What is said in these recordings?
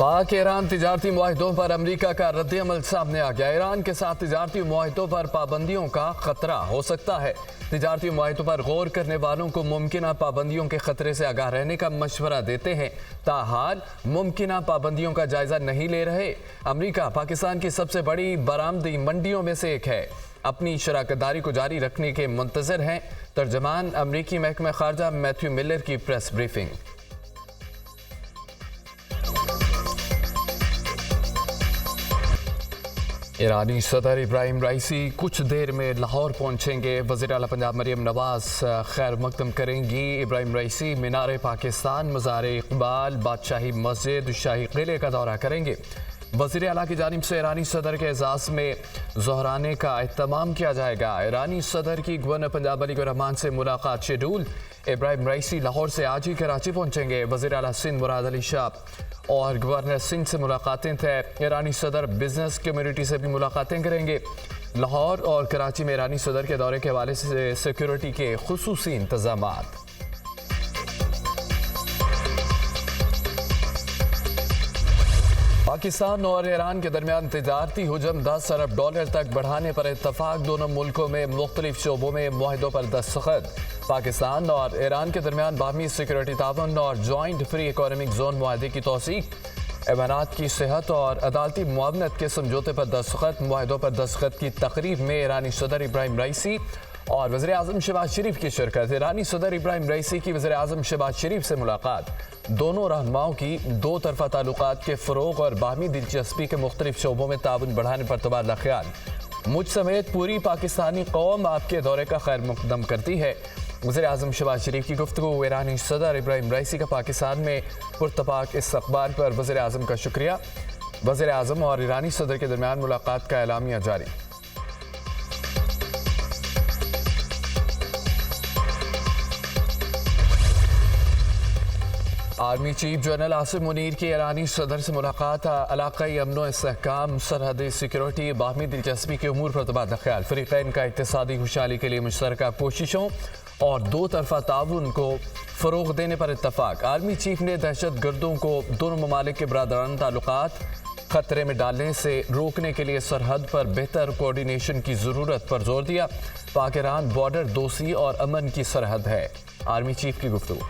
पाक ईरान तिजारती मुआहिदों पर अमरीका का रद्द-ए-अमल सामने आ गया। ईरान के साथ तिजारती मुआहिदों पर पाबंदियों का खतरा हो सकता है। तिजारती मुआहिदों पर गौर करने वालों को मुमकिन पाबंदियों के खतरे से आगाह रहने का मशवरा देते हैं, ताहाल मुमकिन पाबंदियों का जायजा नहीं ले रहे। अमरीका पाकिस्तान की सबसे बड़ी बरामदी मंडियों में से एक है, अपनी शराकतदारी को जारी रखने के मुंतजर हैं। तर्जमान अमरीकी महकमा खारजा मैथ्यू मिलर की प्रेस ब्रीफिंग। ईरानी सदर इब्राहिम राइसी कुछ देर में लाहौर पहुंचेंगे। वज़ीर आला पंजाब मरियम नवाज खैर मकदम करेंगी। इब्राहिम राइसी मीनार पाकिस्तान, मज़ार इकबाल, बादशाही मस्जिद, शाही किले का दौरा करेंगे। वज़ीर आला की जानिब से ईरानी सदर के एजाज़ में ज़ोहराने का एहतमाम किया जाएगा। ईरानी सदर की गवर्नर पंजाब अली रहमान से मुलाकात शेड्यूल। इब्राहिम राइसी लाहौर से आज ही कराची पहुंचेंगे। वज़ीर आला सिंध मुराद अली शाह और गवर्नर सिंध से मुलाकातें तय। ईरानी सदर बिजनेस कम्युनिटी से भी मुलाकातें करेंगे। लाहौर और कराची में ईरानी सदर के दौरे के हवाले से सिक्योरिटी के खुसूसी इंतजामात। पाकिस्तान और ईरान के दरमियान तिजारती हुजम 10 अरब डॉलर तक बढ़ाने पर इत्तफाक। दोनों मुल्कों में मुख्तलिफ शोबों में मुआहिदों पर दस्तखत। पाकिस्तान और ईरान के दरमियान बाहमी सिक्योरिटी ताउन और जॉइंट फ्री इकोनॉमिक जोन मुआहदे की तौसीक। इमारात की सेहत और अदालती मुआवनत के समझौते पर दस्तखत। मुआहिदों पर दस्तखत की तकरीब में ईरानी सदर इब्राहिम राइसी और वज़ीर आज़म शहबाज शरीफ की शिरकत। ईरानी सदर इब्राहिम राइसी की वज़ीर आज़म शहबाज शरीफ से मुलाकात। दोनों रहनुमाओं की दो तरफा ताल्लुकात के फ़रोग़ और बाहमी दिलचस्पी के मुख्तलिफ शोबों में ताउन बढ़ाने पर तबादला ख्याल। मुझ समेत पूरी पाकिस्तानी कौम आपके दौरे का खैर मुक़द्दम करती है। वज़ीर आज़म शहबाज शरीफ की गुफ्तगू। ईरानी सदर इब्राहिम राइसी का पाकिस्तान में पुरतपाक इस्तक़बाल पर वज़ीर आज़म का शुक्रिया। वज़ीर आज़म और ईरानी सदर के दरमियान मुलाकात का एलामिया जारी। Army chief general Asim Munir की ईरानी सदर से मुलाकात। इलाक़ाई अमन इस्तेहकाम, सरहदी सिक्योरिटी, बाहमी दिलचस्पी के उमूर पर तबादला ख्याल। फ़रीक़ैन का इक़्तिसादी खुशहाली के लिए मुश्तरका कोशिशों और दो तरफा ताउन को फ़रोग़ देने पर इत्तफ़ाक़। आर्मी चीफ ने दहशत गर्दों को दोनों ममालिक के बरादराना ताल्लुकात ख़तरे में डालने से रोकने के लिए सरहद पर बेहतर कोऑर्डिनेशन की ज़रूरत पर जोर दिया। पाक ईरान बॉर्डर दोस्ती और अमन की सरहद है। आर्मी चीफ की गुफ्तगू।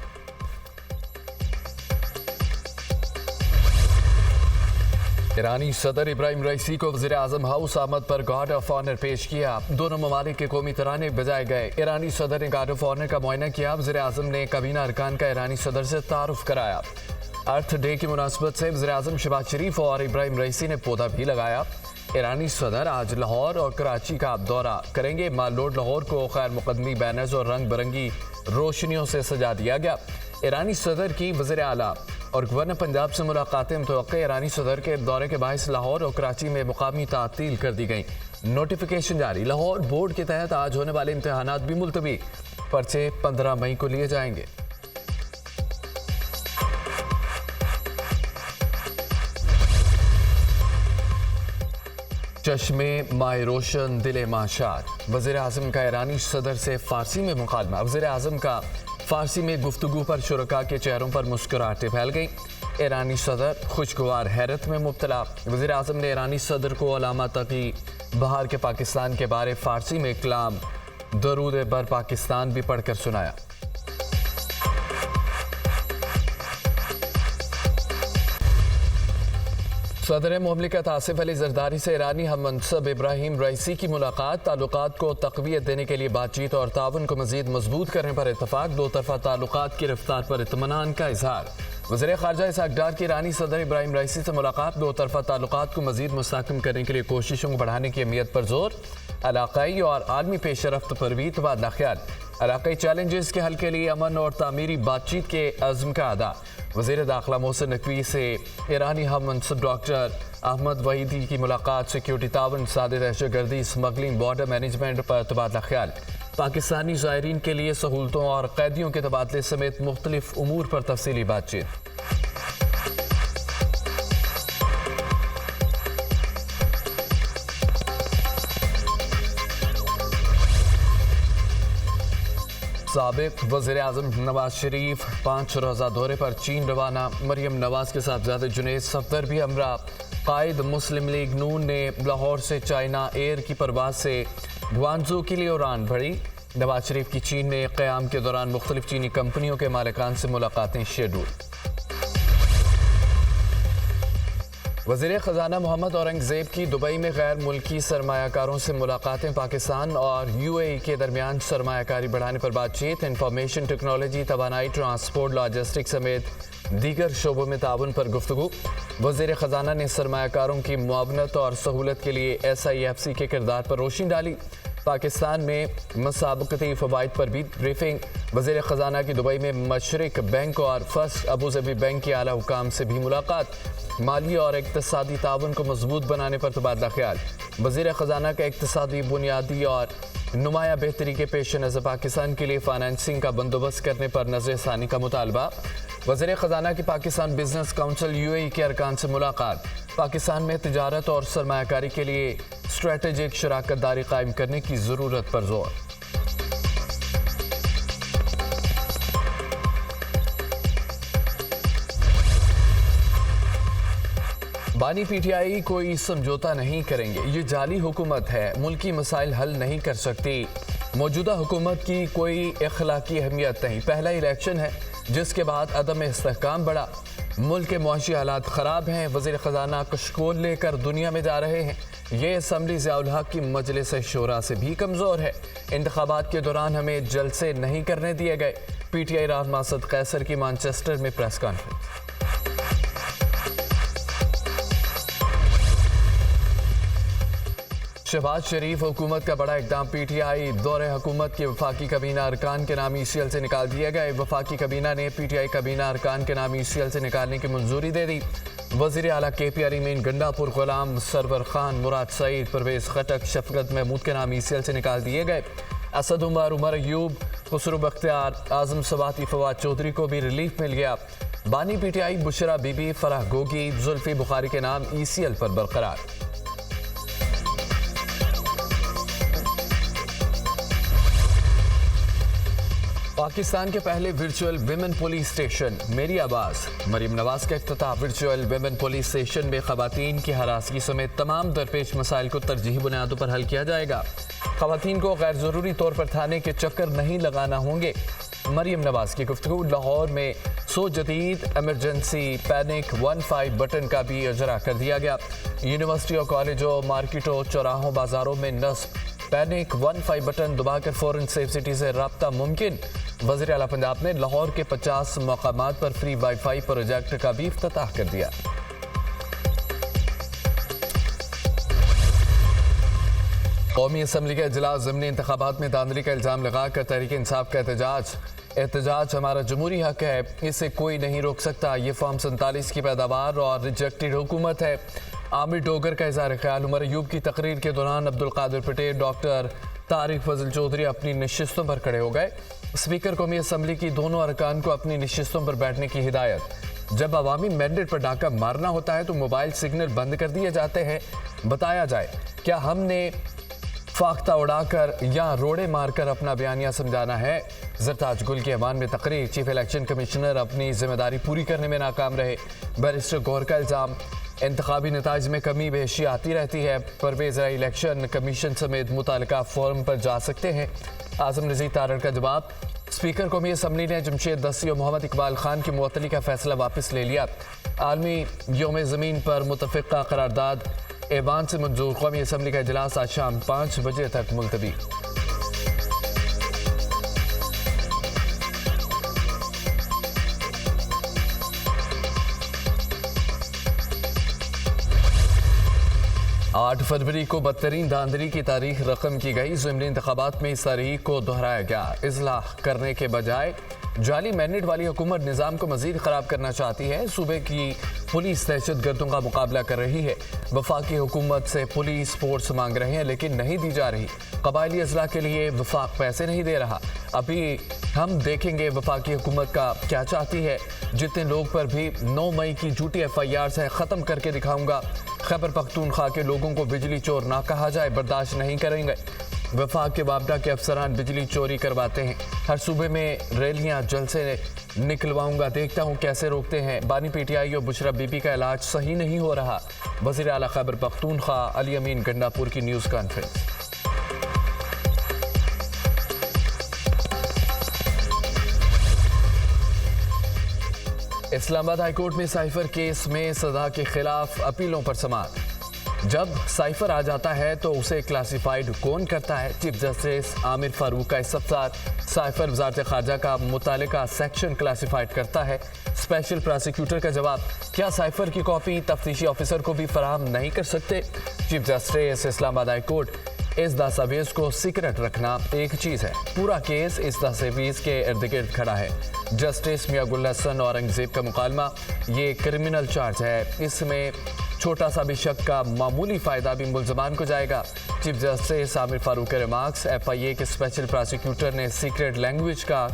ईरानी सदर इब्राहिम राइसी को वज़ीर आज़म हाउस आमद पर गार्ड ऑफ ऑनर पेश किया। दोनों ममालिक के कौमी तराने बजाए गए। ईरानी सदर ने गार्ड ऑफ ऑनर का मुआयना किया। वज़ीर आज़म ने काबीना अरकान का ईरानी सदर से तारुफ कराया। अर्थ डे की मुनासबत से वज़ीर आज़म शहबाज शरीफ और इब्राहिम राइसी ने पौधा भी लगाया। ईरानी सदर आज लाहौर और कराची का दौरा करेंगे। माल रोड लाहौर को खैर मुकदमी बैनर्स और रंग बिरंगी रोशनियों से सजा दिया गया। ईरानी सदर की वज़ीर आला और गवर्नर पंजाब से मुलाकातें मुतवक्किल। ईरानी सदर के दौरे के बायस लाहौर और कराची में मुकामी तातील कर दी गई। नोटिफिकेशन जारी। लाहौर बोर्ड के तहत आज होने वाले इम्तहानात भी मुलतवी। पर्चे 15 मई को लिए जाएंगे। चश्मे माए रोशन दिले माशार। वज़ीर आज़म का ईरानी सदर से फ़ारसी में मुकालमा। वज़ीर आज़म का फ़ारसी में गुफ्तगू पर शुरका के चेहरों पर मुस्कुराहटें फैल गईं। ईरानी सदर खुशगवार हैरत में मुब्तला। वज़ीर आज़म ने ईरानी सदर को अलामा तकी बहार के पाकिस्तान के बारे फ़ारसी में कलाम दरूद बर पाकिस्तान भी पढ़कर सुनाया। सदर मुमलिकत आसिफ अली जरदारी से ईरानी हम मनसब इब्राहिम राइसी की मुलाकात। ताल्लुकात को तक़वियत देने के लिए बातचीत और ताउन को मज़ीद मजबूत करने पर इत्तफ़ाक़। दो तरफा ताल्लुकात की रफ्तार पर इत्मीनान का इजहार। वज़ीर ख़ारजा इसहाक़ डार की ईरानी सदर इब्राहिम राइसी से मुलाकात। दो तरफा ताल्लुकात को मज़ीद मुस्तहकम करने के लिए कोशिशों को बढ़ाने की अहमियत पर जोर। इलाक़ाई और आलमी पेशरफ्त पर भी तबादला ख्याल। इलाक़ाई चैलेंजेस के हल के लिए अमन और तामीरी बातचीत के अज़्म का अदा। वज़ीर दाखिला मोहसिन नकवी से ईरानी हम मनसब डॉक्टर अहमद वहीदी की मुलाकात। सिक्योरिटी ताउन, सादे दहशतगर्दी, स्मगलिंग, बॉर्डर मैनेजमेंट पर तबादला ख्याल। पाकिस्तानी ज़ायरीन के लिए सहूलतों और कैदियों के तबादले समेत मुख्तलिफ उमूर पर तफसीली बातचीत। साबिक वज़ीर आज़म नवाज शरीफ 5 रोज़ा दौरे पर चीन रवाना। मरियम नवाज के साहबजादे जुनैद सफदर भी हमरा। कायद मुस्लिम लीग नून ने लाहौर से चाइना एयर की परवाज से ग्वांगझू के लिए उड़ान भरी। नवाज शरीफ की चीन में क़याम के दौरान मुख्तलिफ चीनी कंपनियों के मालिकान से मुलाकातें शेड्यूल। वज़ीर ख़जाना मोहम्मद औरंगज़ेब की दुबई में गैर मुल्की सरमायाकारों से मुलाकातें। पाकिस्तान और UAE के दरमियान सरमायाकारी बढ़ाने पर बातचीत। इंफॉर्मेशन टेक्नोलॉजी, तवानाई, ट्रांसपोर्ट, लॉजिस्टिक समेत दीगर शोबों में ताउन पर गुफ्तगू। वज़ीर ख़जाना ने सरमायाकारों की मुआवनत और सहूलत के लिए SIFC के किरदार पर रोशनी डाली। पाकिस्तान में मुसाबकती फ़वाइद पर भी ब्रीफिंग। वज़ीर ख़जाना की दुबई में मशरिक बैंक और फर्स्ट अबूज़बी बैंक के आला हुकाम से भी मुलाकात। माली और इक़्तिसादी ताउन को मजबूत बनाने पर तबादला ख्याल। वज़ीर ख़जाना का इक़्तिसादी बुनियादी और नुमाया बेहतरी के पेश नज़र पाकिस्तान के लिए फाइनेंसिंग का बंदोबस्त करने पर नज़रसानी का मुतालबा। वज़ीर ख़जाना की पाकिस्तान बिजनेस काउंसिल UAE के अरकान से मुलाकात। पाकिस्तान में तिजारत और सरमायाकारी के लिए स्ट्रेटेजिक शराकत दारी कायम करने की ज़रूरत पर जोर। बानी PTI कोई समझौता नहीं करेंगे, ये जाली हुकूमत है, मुल्की मसाइल हल नहीं कर सकती। मौजूदा हुकूमत की कोई अखलाकी अहमियत नहीं, पहला इलेक्शन है जिसके बाद अदम इस्तेहकाम बढ़ा। मुल्क के मुआशी हालात ख़राब हैं। वज़ीर ख़जाना कशकोल लेकर दुनिया में जा रहे हैं। ये असम्बली ज़ियाउल हक की मजलिस शूरा से भी कमज़ोर है। इंतखाबात के दौरान हमें जलसे नहीं करने दिए गए। PTI राह मासद कैसर की मैनचेस्टर में प्रेस कॉन्फ्रेंस। शहबाज शरीफ हुकूमत का बड़ा इकदाम। PTI दौरे हुकूमत के वफाकी कबीना अरकान के नाम ECL से निकाल दिए गए। वफाकी कबीना ने PTI कबीना अरकान के नाम ECL से निकालने की मंजूरी दे दी। वज़ीर आला KP अलीमीन, गंडापुर गुलाम सरवर खान, मुराद सईद, परवेज़ खटक, शफकत महमूद के नाम ECL से निकाल दिए गए। असद उमर, उमर अयूब, खुसरो बख्तियार, आज़म सवाती, फवाद चौधरी को भी रिलीफ मिल गया। बानी PTI बुशरा बीबी, फराह गोगी, जुल्फी बुखारी के नाम ECL पर बरकरार। पाकिस्तान के पहले वर्चुअल विमेन पुलिस स्टेशन मेरी आवाज़। मरियम नवाज का इफ्तिताह। वर्चुअल विमेन पुलिस स्टेशन में खवातीन की हरासगी समेत तमाम दरपेश मसाइल को तरजीही बुनियादों पर हल किया जाएगा। खवातीन को गैर ज़रूरी तौर पर थाने के चक्कर नहीं लगाना होंगे। मरियम नवाज की गुफ्तगू। लाहौर में सो जदीद एमरजेंसी पैनिक 15 बटन का भी इजरा कर दिया गया। यूनिवर्सिटी और कॉलेजों, मार्केटों, चौराहों, बाजारों में नस्ब पैनिक 15 बटन दबाकर फौरन सेफ सिटी से रब्ता मुमकिन। वज़ीर आला पंजाब ने लाहौर के 50 मकामात पर फ्री वाईफाई प्रोजेक्ट का भी इफ्तिताह कर दिया। कौमी असम्बली का इजलास ज़िमनी इंतखाबात में धांधली का इल्ज़ाम लगाकर तहरीक इंसाफ का एहतजाज हमारा जमहूरी हक है, इसे कोई नहीं रोक सकता। ये फॉर्म 47 की पैदावार और रिजेक्टेड हुकूमत है। आमिर डोगर का इज़हार ख्याल। उमर अयूब की तकरीर के दौरान अब्दुल कादिर पटेल, डॉक्टर तारिक फजल चौधरी अपनी नशिस्तों पर खड़े हो गए। स्पीकर कौमी असम्बली की दोनों अरकान को अपनी नशिस्तों पर बैठने की हिदायत। जब अवामी मैंडेट पर डाका मारना होता है तो मोबाइल सिग्नल बंद कर दिए जाते हैं। बताया जाए, क्या हमने फाख्ता उड़ाकर या रोड़े मारकर अपना बयानिया समझाना है? जरताज गुल की अमान में तकरीर। चीफ इलेक्शन कमिश्नर अपनी जिम्मेदारी पूरी करने में नाकाम रहे। बैरिस्टर गौहर का इल्ज़ाम। इंतखाबी नताइज में कमी बेशी आती रहती है। परवेज़ इलेक्शन कमीशन समेत मुतालिका फोरम पर जा सकते हैं। आज़म नज़ीर तारड़ का जवाब। स्पीकर कौमी असम्बली ने जमशेद दस्ती और मोहम्मद इकबाल खान की मुअत्तली का फैसला वापस ले लिया। आलमी यौम ज़मीन पर मुतफ़िक़ा करारदाद ऐवान से मंजूर। कौमी असम्बली का इजलास आज शाम 5 बजे तक मुलतवी। आठ फरवरी को बदतरीन धांधली की तारीख रकम की गई। ज़िमनी इंतखाबात में इस तारीख को दोहराया गया। इस्लाह करने के बजाय जाली मैंडेट वाली हुकूमत निज़ाम को मज़ीद ख़राब करना चाहती है। सूबे की पुलिस दहशत गर्दों का मुकाबला कर रही है। वफाकी हुकूमत से पुलिस फोर्स मांग रहे हैं लेकिन नहीं दी जा रही। कबायली अजला के लिए वफाक पैसे नहीं दे रहा। अभी हम देखेंगे वफाकी हुकूमत का क्या चाहती है। जितने लोग पर भी 9 मई की झूठी FIR है ख़त्म करके दिखाऊंगा। खैबर पख्तूनख्वा के लोगों को बिजली चोर ना कहा जाए, बर्दाश्त नहीं करेंगे। वफाक के वापडा के अफसरान बिजली चोरी करवाते हैं। हर सूबे में रैलियां जलसे निकलवाऊंगा, देखता हूं कैसे रोकते हैं। बानी पीटीआई और बुशरा बीबी का इलाज सही नहीं हो रहा। वज़ीर आला खैबर पख्तूनख्वा अली अमीन गंडापुर की न्यूज़ कॉन्फ्रेंस। इस्लामाबाद हाईकोर्ट में साइफर केस में सजा के खिलाफ अपीलों पर समाअत। जब साइफर आ जाता है तो उसे क्लासिफाइड कौन करता है? चीफ जस्टिस आमिर फारूक का इस्तफसार। साइफर वजारत खारजा का मुतालिका सेक्शन क्लासिफाइड करता है। स्पेशल प्रोसिक्यूटर का जवाब, क्या साइफर की कॉपी तफ्तीशी ऑफिसर को भी फराहम नहीं कर सकते? चीफ जस्टिस इस्लामाबाद हाईकोर्ट, इस दस्तावेज को सीक्रेट रखना एक चीज़ है, पूरा केस इस दस्तावेज के इर्द गिर्द खड़ा है। जस्टिस मियां गुल हसन औरंगजेब का मुकालमा, ये क्रिमिनल चार्ज है, इसमें छोटा सा भी शक का मामूली फ़ायदा भी मुल्ज़मान को जाएगा। चीफ जस्टिस आमिर फारूक के रिमार्क्स, FIA के स्पेशल प्रोसिक्यूटर ने सीक्रेट लैंग्वेज का